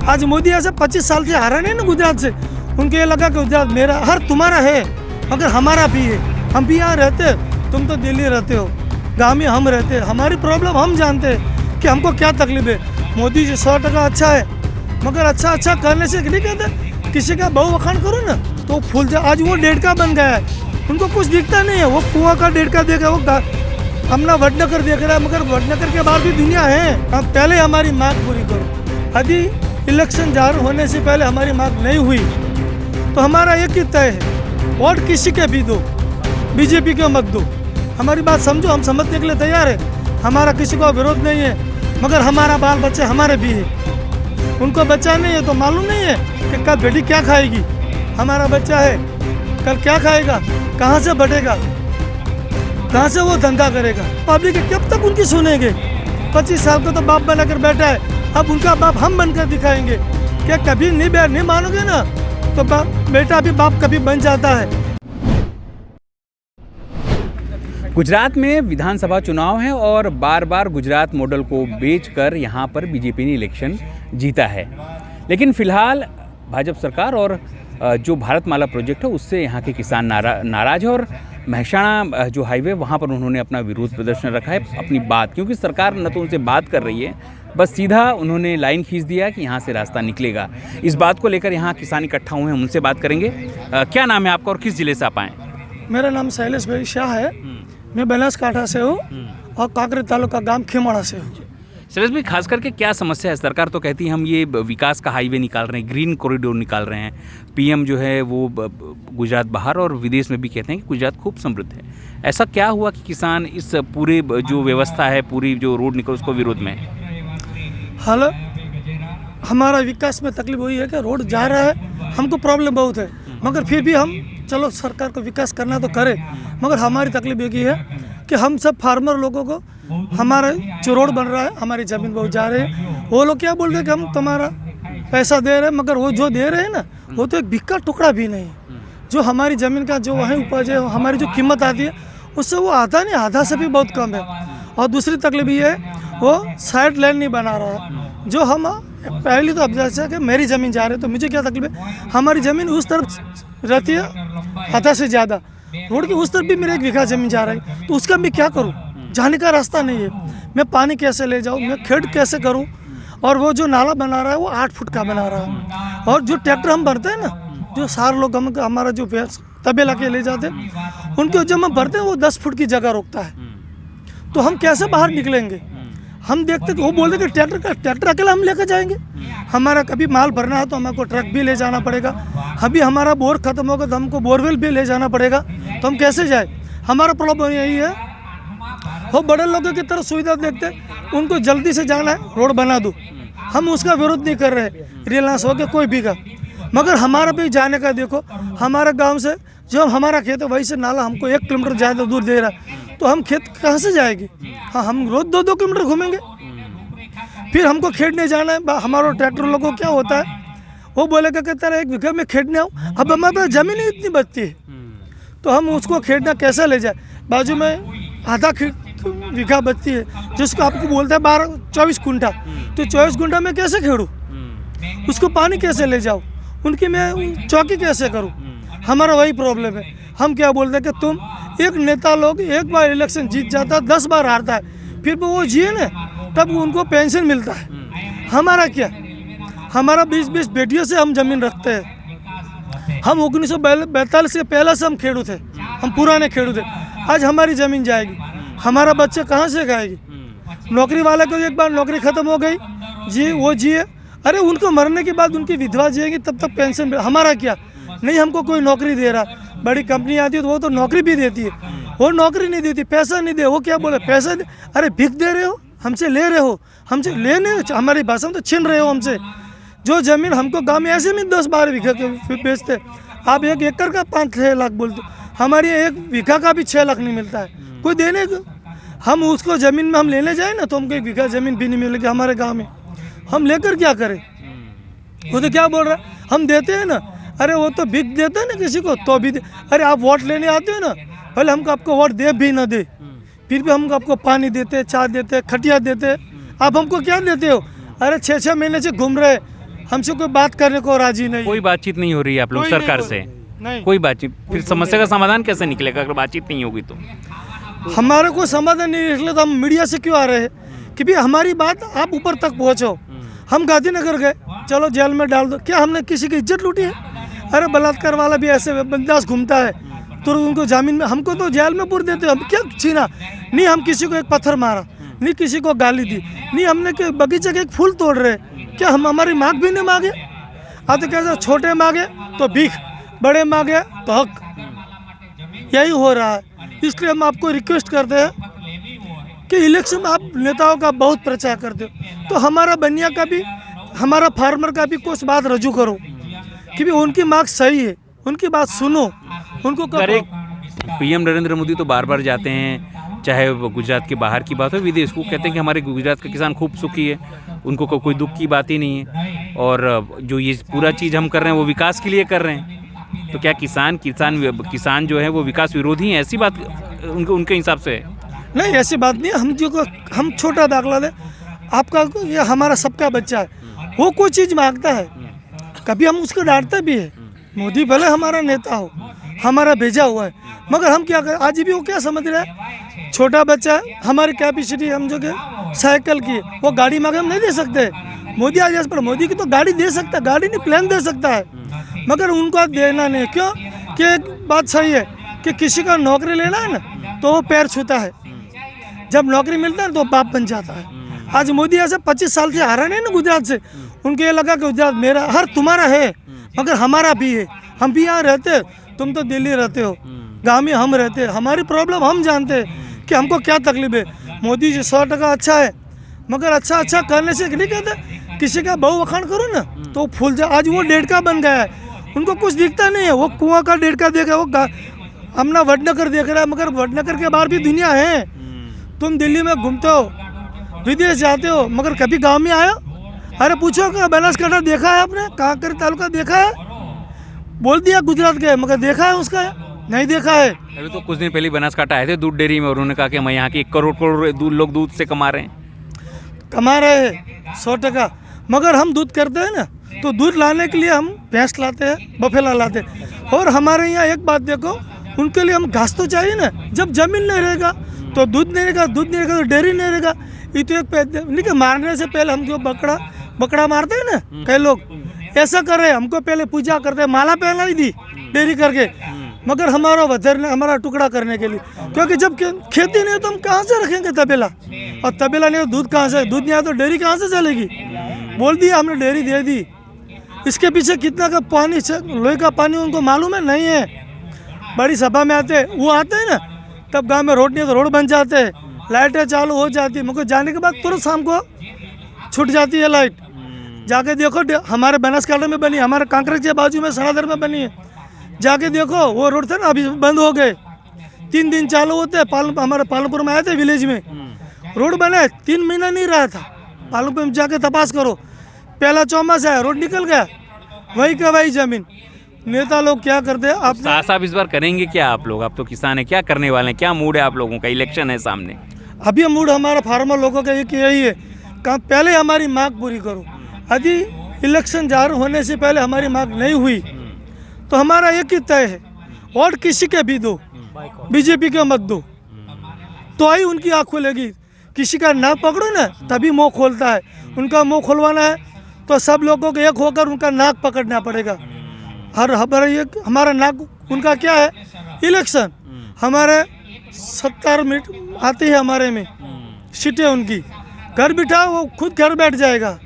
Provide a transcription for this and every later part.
आज मोदी ऐसे 25 साल से हारा नहीं ना गुजरात से, उनको ये लगा कि गुजरात मेरा, हर तुम्हारा है मगर हमारा भी है। हम भी यहाँ रहते, तुम तो दिल्ली रहते हो, गाँव में हम रहते, हमारी प्रॉब्लम हम जानते हैं कि हमको क्या तकलीफ है। मोदी जी 100% अच्छा है, मगर अच्छा करने से नहीं कहते किसी का बहु वखाण करो ना तो फूल जाए। आज वो डेढ़का बन गया है, उनको कुछ दिखता नहीं है, वो कुआं का डेढ़का देख रहा है, वो अपना वडनगर देख रहा है, मगर वडनगर के बाद भी दुनिया है। हम पहले हमारी मांग पूरी करो। यदि इलेक्शन जारी होने से पहले हमारी मांग नहीं हुई तो हमारा एक ही तय है, वोट किसी के भी दो, बीजेपी को मत दो। हमारी बात समझो, हम समझने के लिए तैयार है, हमारा किसी को विरोध नहीं है, मगर हमारा बाल बच्चे हमारे भी है, उनको बच्चा नहीं है तो मालूम नहीं है कि कल बेटी क्या खाएगी। हमारा बच्चा है, कल क्या खाएगा, कहाँ से बढ़ेगा, कहाँ से वो धंधा करेगा। पब्लिक कब तक उनकी सुनेंगे। 25 साल का तो बाप बनाकर बैठा है, अब उनका बाप हम बनकर दिखाएंगे। क्या कभी नहीं मानोगे ना तो बेटा भी बाप कभी बन जाता है। गुजरात में विधानसभा चुनाव है और बार बार गुजरात मॉडल को बेचकर यहाँ पर बीजेपी ने इलेक्शन जीता है, लेकिन फिलहाल भाजपा सरकार और जो भारतमाला प्रोजेक्ट है उससे यहाँ के किसान नाराज है और महसाणा जो हाईवे वहाँ पर उन्होंने अपना विरोध प्रदर्शन रखा है अपनी बात, क्योंकि सरकार न तो उनसे बात कर रही है, बस सीधा उन्होंने लाइन खींच दिया कि यहाँ से रास्ता निकलेगा। इस बात को लेकर यहाँ किसान इकट्ठा हुए हैं, उनसे बात करेंगे। क्या नाम है आपका और किस जिले से आप आए? मेरा नाम शैलेश भाई शाह है, मैं बनासकांठा से हूँ और कांकरेज तालुका गांव खिमाड़ा से हूँ। सुरेश भाई, खास करके क्या समस्या है? सरकार तो कहती है हम ये विकास का हाईवे निकाल रहे हैं, ग्रीन कॉरिडोर निकाल रहे हैं, पीएम जो है वो गुजरात बाहर और विदेश में भी कहते हैं कि गुजरात खूब समृद्ध है। ऐसा क्या हुआ कि किसान इस पूरे जो व्यवस्था है, पूरी जो रोड निकल उसको विरोध में है? हाल हमारा विकास में तकलीफ वही है कि रोड जा रहा है, हमको प्रॉब्लम बहुत है, मगर फिर भी हम चलो सरकार को विकास करना तो करे, मगर हमारी तकलीफ एक ही है कि हम सब फार्मर लोगों को हमारा जो रोड बन रहा है, हमारी ज़मीन बहुत जा रहे हैं, वो लोग क्या बोल रहे हैं कि हम तुम्हारा पैसा दे रहे हैं, मगर वो जो दे रहे हैं ना वो तो एक भिक्का टुकड़ा भी नहीं। जो हमारी ज़मीन का जो वहाँ उपज है, हमारी जो कीमत आती है उससे वो आधा नहीं, आधा से भी बहुत कम है। और दूसरी तकलीफ ये है वो साइड लाइन नहीं बना रहा है। जो हम पहली तो अब जैसे कि मेरी ज़मीन जा रही है तो मुझे क्या तकलीफ है, हमारी ज़मीन उस तरफ रहती है आधा से ज़्यादा, रोड की उस तरफ भी मेरा 1 बीघा ज़मीन जा रही है, तो उसका मैं क्या करूँ, जाने का रास्ता नहीं है। मैं पानी कैसे ले जाऊँ, मैं खेत कैसे करूँ। और वो जो नाला बना रहा है वो 8 फुट का बना रहा है, और जो ट्रैक्टर हम भरते हैं ना, जो सारे लोग हमारा जो तबेला के ले जाते हैं उनके जब हम भरते हैं वो 10 फुट की जगह रोकता है, तो हम कैसे बाहर निकलेंगे। हम देखते वो बोलते कि ट्रैक्टर अकेला हम लेकर जाएंगे, हमारा कभी माल भरना है तो हमको ट्रक भी ले जाना पड़ेगा, अभी हमारा बोर खत्म होगा तो हमको बोरवेल भी ले जाना पड़ेगा, तो हम कैसे जाए। हमारा प्रॉब्लम यही है। वो बड़े लोगों की तरफ सुविधा देखते, उनको जल्दी से जाना है रोड बना दो, हम उसका विरोध नहीं कर रहे, रिलायंस हो गया कोई भी का, मगर हमारा भी जाने का देखो, हमारे गांव से जो हमारा खेत है वही से नाला हमको 1 किलोमीटर ज़्यादा दूर दे रहा है, तो हम खेत कहाँ से जाएंगे। हाँ, हम रोज 2-2 किलोमीटर घूमेंगे, फिर हमको खेतने जाना है। हमारा ट्रैक्टर लोगों को क्या होता है, वो बोलेगा कि तेरा 1 बीघा में खेतने आऊँ, अब हमारे पास ज़मीन ही इतनी बचती है तो हम उसको खेतना कैसे ले जाए। बाजू में आधा बीघा बचती है जिसको आपको बोलता है 24 कुंटा, तो 24 कुंटा में कैसे खेड़ूँ, उसको पानी कैसे ले जाऊँ, उनकी मैं चौकी कैसे करूँ। हमारा वही प्रॉब्लम है। हम क्या बोलते हैं कि तुम एक नेता लोग एक बार इलेक्शन जीत जाता है, 10 बार हारता है, फिर वो जिए ना तब उनको पेंशन मिलता है। हमारा क्या, हमारा 20-20 बेटियों से हम ज़मीन रखते हैं। हम 1942 से पहले से हम खेड़ू थे, हम पुराने खेड़ू थे। आज हमारी ज़मीन जाएगी, हमारा बच्चे कहाँ से खाएगी। नौकरी वाले को एक बार नौकरी ख़त्म हो गई जी, वो जिए, अरे उनको मरने के बाद उनकी विधवा जिएगी तब तक पेंशन। हमारा क्या, नहीं हमको कोई नौकरी दे रहा, बड़ी कंपनी आती है तो वो तो नौकरी भी देती है, वो नौकरी नहीं देती, पैसा नहीं दे, वो क्या बोले पैसा दे, अरे भिख दे रहे हो, हमसे ले रहे हो, हमसे लेने हमारी भाषा में तो छीन रहे हो हमसे। जो ज़मीन हमको गांव में ऐसे में 10-12 बीघा के बेचते, आप 1 एकड़ का 5-6 लाख बोलते, हमारी 1 बीघा का भी 6 लाख नहीं मिलता है कोई देने को। हम उसको ज़मीन में हम लेने जाए ना तो हमको 1 बीघा ज़मीन भी नहीं मिलेगी हमारे गाँव में, हम लेकर क्या करें। वो तो क्या बोल रहा है, हम देते हैं ना, अरे वो तो भिख देते हैं ना किसी को तो भी अरे आप वोट लेने आते हो ना, पहले हमको आपको वोट दे भी ना दे, फिर भी हम आपको पानी देते, चाय देते, खटिया देते, आप हमको क्या देते हो। अरे 6-6 महीने से घूम रहे, हमसे कोई बात करने को राजी नहीं। कोई बातचीत नहीं हो रही है आप लोग कोई नहीं सरकार हो से? रही। नहीं, कोई बातचीत, फिर समस्या का समाधान कैसे निकलेगा अगर बातचीत नहीं होगी तो? हमारे को समाधान नहीं निकले तो हम मीडिया से क्यों आ रहे हैं कि भी हमारी बात आप ऊपर तक पहुँचाओ। हम गांधीनगर गए, चलो जेल में डाल दो, क्या हमने किसी की इज्जत लूटी है? अरे बलात्कार वाला भी ऐसे बिंदास घूमता है तो उनको जामीन में, हमको तो जेल में पूर देते हो। हम क्या छीना? नहीं हम किसी को एक पत्थर मारा, नहीं किसी को गाली दी, नहीं हमने के बगीचे के एक फूल तोड़ रहे, क्या हम हमारी मांग भी नहीं मांगे? अब तो कैसे छोटे मांगे तो भीख, बड़े मांगे तो हक, यही हो रहा है। इसलिए हम आपको रिक्वेस्ट करते हैं कि इलेक्शन में आप नेताओं का बहुत प्रचार करते हो तो हमारा बनिया का भी, हमारा फार्मर का भी कुछ बात रजू करो कि भी उनकी मांग सही है, उनकी बात सुनो, उनको करो। पीएम नरेंद्र मोदी तो बार बार जाते हैं, चाहे वो गुजरात के बाहर की बात हो विदेश को, कहते हैं कि हमारे गुजरात का किसान खूब सुखी है, उनको कोई दुख की बात ही नहीं है, और जो ये पूरा चीज़ हम कर रहे हैं वो विकास के लिए कर रहे हैं। तो क्या किसान जो है वो विकास विरोधी हैं? ऐसी बात उनके हिसाब से है? नहीं ऐसी बात नहीं है। हम छोटा दाखला दे, आपका ये हमारा सबका बच्चा है, वो कोई चीज़ मांगता है कभी हम उसको डांटते भी है। मोदी भले हमारा नेता हो, हमारा भेजा हुआ है, मगर हम क्या करें? आज भी वो क्या समझ रहे हैं, छोटा बच्चा है, हमारी कैपेसिटी हम जो कि साइकिल की, वो गाड़ी मांगे हम नहीं दे सकते। मोदी आज पर मोदी की तो गाड़ी दे सकता है, गाड़ी नहीं प्लेन दे सकता है, मगर उनको देना नहीं। क्यों? कि एक बात सही है कि किसी का नौकरी लेना है ना तो वो पैर छूता है, जब नौकरी मिलता है तो बाप बन जाता है। आज मोदी ऐसे 25 साल से हारा नहीं ना गुजरात से, उनको ये लगा कि गुजरात मेरा, हर तुम्हारा है मगर हमारा भी है, हम भी यहाँ रहते, तुम तो दिल्ली रहते हो, गाँव में हम रहते, हमारी प्रॉब्लम हम जानते हैं कि हमको क्या तकलीफ है। मोदी जी 100% अच्छा है, मगर अच्छा करने से नहीं कहते किसी का बहु वखाण करो ना तो फूल जाए। आज वो डेढ़का बन गया है, उनको कुछ दिखता नहीं है, वो कुआं का डेढ़का देख रहा है, वो अपना वडनगर देख रहा है, मगर वडनगर के बाहर भी दुनिया है। तुम दिल्ली में घूमते हो, विदेश जाते हो, मगर कभी गांव में आए? अरे पूछो कि बनासकांठा देखा है आपने? कांकेर तालुका देखा है? बोल दिया गुजरात गए, मगर देखा है उसका? नहीं देखा है। अभी तो कुछ दिन पहले बनासकांठा आए थे दूध डेयरी में, और उन्होंने कहा कि मैं यहाँ की 1 करोड़ दूध लोग दूध से कमा रहे हैं 100%। मगर हम दूध करते हैं ना तो दूध लाने के लिए हम भैंस लाते हैं, बफेला लाते हैं। और हमारे यहाँ एक बात देखो, उनके लिए हम घास तो चाहिए ना, जब जमीन नहीं रहेगा तो दूध नहीं रहेगा, दूध नहीं रहेगा तो डेयरी नहीं रहेगा। ये तो एक मारने से पहले हम जो बकरा मारते हैं ना, कई लोग ऐसा कर रहे हैं, हमको पहले पूजा करते हैं, माला पहना ही दी डेयरी करके, मगर हमारा वजरने, हमारा टुकड़ा करने के लिए। क्योंकि जब खेती नहीं तो हम कहाँ से रखेंगे तबेला, और तबेला नहीं तो दूध कहाँ से, दूध नहीं आया तो डेयरी कहाँ से चलेगी? बोल दिया हमने, डेयरी दे दी। इसके पीछे कितना का पानी, लोहे का पानी उनको मालूम है नहीं है? बड़ी सभा में आते, वो आते हैं ना, तब गांव में रोड नहीं है तो रोड बन जाते हैं, लाइटें चालू हो जाती है, मगर जाने के बाद तुरंत शाम को छूट जाती है लाइट। जाके देखो हमारे बनासकांठा में बनी, हमारे कांकरेज के बाजू में सनादर में बनी है, जाके देखो वो रोड थे ना अभी बंद हो गए, 3 दिन चालू होते हैं। हमारे पालनपुर में आए थे विलेज में, रोड बने 3 महीना नहीं रहा था। पालनपुर में जाके तपास करो, पहला चौमासा है, रोड निकल गया, वही का वही जमीन। नेता लोग क्या करते हैं? आप साहब इस बार करेंगे क्या आप लोग? आप तो किसान है, क्या करने वाले हैं? क्या मूड है आप लोगों का? इलेक्शन है सामने। अभी मूड हमारा फार्मर लोगों का यही है, कहाँ पहले हमारी मांग पूरी करो। यदि इलेक्शन जारी होने से पहले हमारी मांग नहीं हुई तो हमारा एक ही तय है, और किसी के भी दो, बीजेपी के मत दो, तो ही उनकी आँख खुलेगी। किसी का नाक पकड़ो ना तभी मुँह खोलता है, उनका मुँह खुलवाना है तो सब लोगों को एक होकर उनका नाक पकड़ना पड़ेगा। हमारा नाक उनका क्या है? इलेक्शन। हमारे 70 मिनट आती है हमारे में सीटें, उनकी घर बिठाओ वो खुद घर बैठ जाएगा।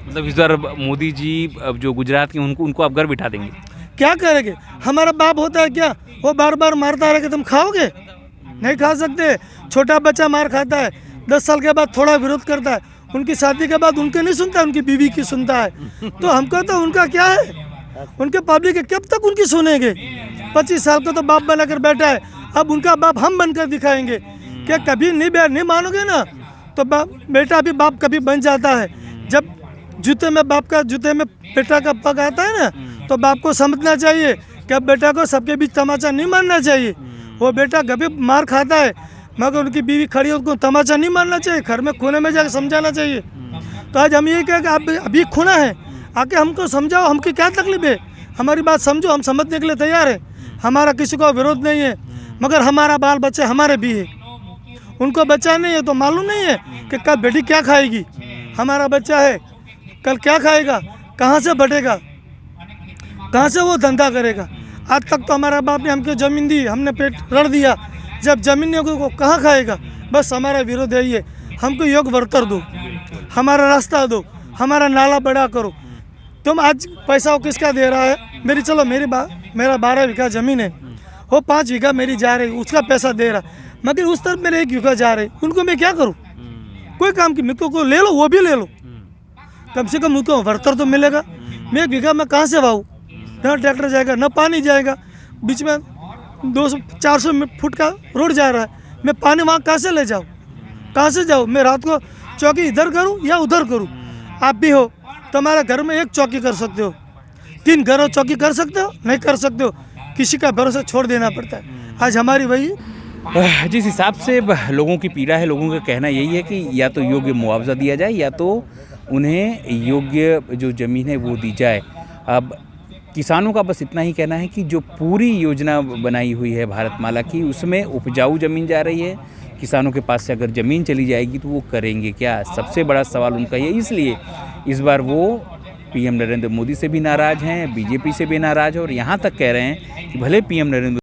मतलब इस बार मोदी जी अब जो गुजरात के उनको आप घर बिठा देंगे? क्या करेंगे? हमारा बाप होता है क्या? वो बार बार मारता रहेगा, तुम खाओगे? नहीं खा सकते। छोटा बच्चा मार खाता है, 10 साल के बाद थोड़ा विरोध करता है, उनकी शादी के बाद उनके नहीं सुनता, उनकी बीवी की सुनता है। तो हमको तो उनका क्या है? उनके पब्लिक कब तक उनकी सुनेंगे? 25 साल का तो बाप बनाकर बैठा है, अब उनका बाप हम बनकर दिखाएंगे। क्या कभी नहीं मानोगे ना तो बेटा भी बाप कभी बन जाता है। जब जूते में बेटा का पग आता है ना तो बाप को समझना चाहिए कि अब बेटा को सबके बीच तमाचा नहीं मारना चाहिए। वो बेटा कभी मार खाता है मगर उनकी बीवी खड़ी है, उनको तमाचा नहीं मारना चाहिए, घर में कोने में जाकर समझाना चाहिए। तो आज हम यही कहें कि आप अभी खुना है, आके हमको समझाओ हमकी क्या तकलीफ है, हमारी बात समझो, हम समझने के लिए तैयार है। हमारा किसी को विरोध नहीं है, मगर हमारा बाल बच्चे हमारे भी है, उनको बच्चा नहीं है तो मालूम नहीं है कि कल बेटी क्या खाएगी। हमारा बच्चा है, कल क्या खाएगा, कहाँ से बढ़ेगा, कहाँ से वो धंधा करेगा। आज तक तो हमारा बाप ने हमको ज़मीन दी, हमने पेट रड़ दिया, जब ज़मीन नहीं होगी तो कहाँ खाएगा। बस हमारा विरोध यही है, हमको योग वर्तर दो, हमारा रास्ता दो, हमारा नाला बड़ा करो। तुम आज पैसा किसका दे रहा है, चलो मेरा 12 बीघा ज़मीन है, वो 5 बीघा मेरी जा रही, उसका पैसा दे रहा, मगर उस तरफ मेरे 1 बीघा जा रही, उनको मैं क्या करूँ। कोई काम की मेरे को ले लो, वो भी ले लो, कम से कम उनको वर्तर तो मिलेगा। मैं 1 बीघा में कहाँ से वाऊँ, न ट्रैक्टर जाएगा न पानी जाएगा, बीच में 200-400 फुट का रोड जा रहा है, मैं पानी वहाँ कहाँ से ले जाऊँ, कहाँ से जाऊँ। मैं रात को चौकी इधर करूँ या उधर करूँ। आप भी हो तो हमारे घर में 1 चौकी कर सकते हो, 3 घरों चौकी कर सकते हो, नहीं कर सकते हो, किसी का भरोसा छोड़ देना पड़ता है। आज हमारी वही जिस हिसाब से लोगों की पीड़ा है, लोगों का कहना यही है कि या तो योग्य मुआवजा दिया जाए या तो उन्हें योग्य जो ज़मीन है वो दी जाए। अब किसानों का बस इतना ही कहना है कि जो पूरी योजना बनाई हुई है भारतमाला की, उसमें उपजाऊ ज़मीन जा रही है। किसानों के पास से अगर ज़मीन चली जाएगी तो वो करेंगे क्या, सबसे बड़ा सवाल उनका ये। इसलिए इस बार वो पीएम नरेंद्र मोदी से भी नाराज़ हैं, बीजेपी से भी नाराज़ हैं और यहाँ तक कह रहे हैं कि भले पीएम नरेंद्र